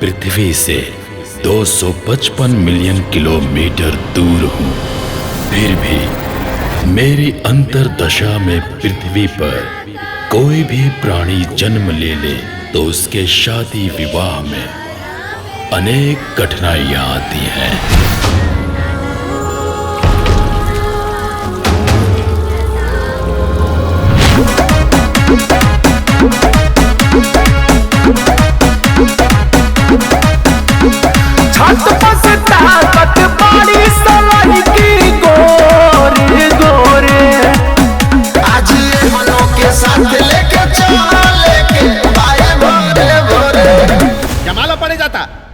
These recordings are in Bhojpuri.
पृथ्वी से 255 मिलियन किलोमीटर दूर हूँ, फिर भी मेरी अंतर्दशा में पृथ्वी पर कोई भी प्राणी जन्म ले ले तो उसके शादी विवाह में अनेक कठिनाइयां आती हैं।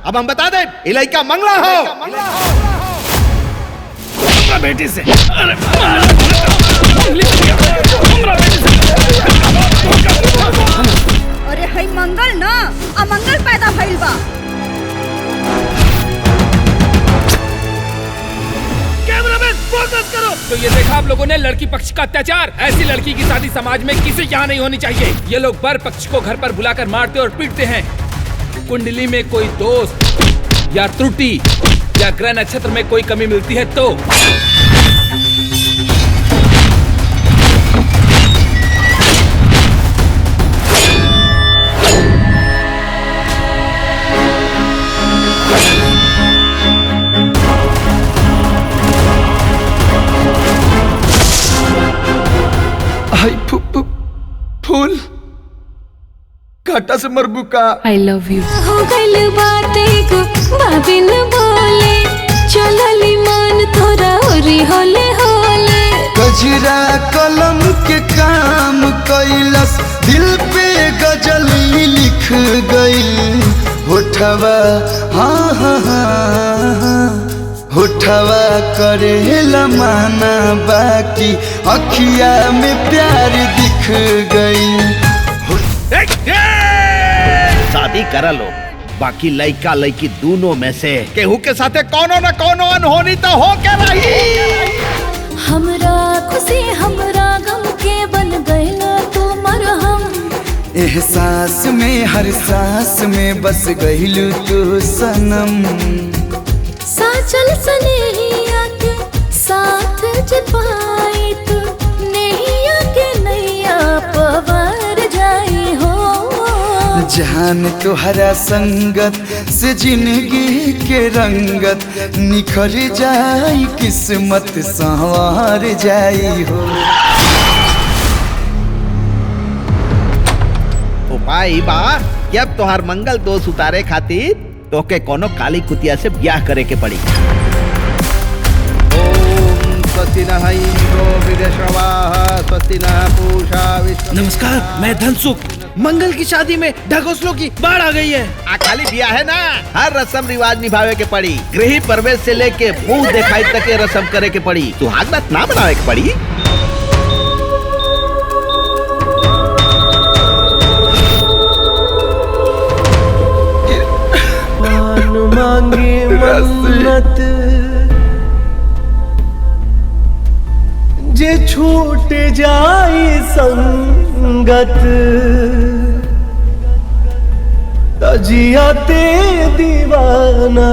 अब हम बता दें, इलाई का मंगला हो। बेटी से अरे हई मंगल ना अमंगल पैदा भइल बा। कैमरामैन फोकस करो। तो ये देखा आप लोगों ने लड़की पक्ष का अत्याचार। ऐसी लड़की की शादी समाज में किसी यहाँ नहीं होनी चाहिए। ये लोग बर पक्ष को घर पर बुलाकर मारते और पीटते हैं। कुंडली में कोई दोष या त्रुटि या ग्रह नक्षत्र में कोई कमी मिलती है तो फूल घाटा से मरबू का। I love you. हो गइल बातें को भाभी न बोले, चलली मान तोरा ओरी होले होले। गजरा कलम के काम कैलस, दिल पे गजल लिख गई। होठवा हाँ हाँ हाँ होठवा करेला माना, बाकी अखिया में प्यार दिख गई। शादी करा लो, बाकी लड़का लड़की दोनों में से केहू के साथे कोनो न कोनो अनहोनी तो हो के रही। हमरा खुशी हमरा गम के बन गइला तू मरहम। एहसास में हर सांस में बस गइलू तू सनम। साचल सनेहिया के साथ जपाई तू, नैया के नैया पवार जाई हो। जान तुहरा संगत से जिंदगी के रंगत निखर जाई, किस्मत संवार जाई हो। उपाय बा कि अब तोहार मंगल दोष उतारे खातिर तोके कोनो काली कुतिया से ब्याह करे के पड़ी। ओम स्वस्ति नः इंद्रो वृधश्रवाः स्वस्ति नः पूषा विश्व। नमस्कार, मैं धनसुख। मंगल की शादी में ढकोसलों की बाढ़ आ गई है। खाली ब्याह है ना, हर रस्म रिवाज निभावे के पड़ी। गृह प्रवेश से लेके मुंह दिखाई तक के रस्म करे के पड़ी। सुहागरात ना बनावे के पड़ी। मांगे मन्नत जे छूट जाए संगत, तजियाते दीवाना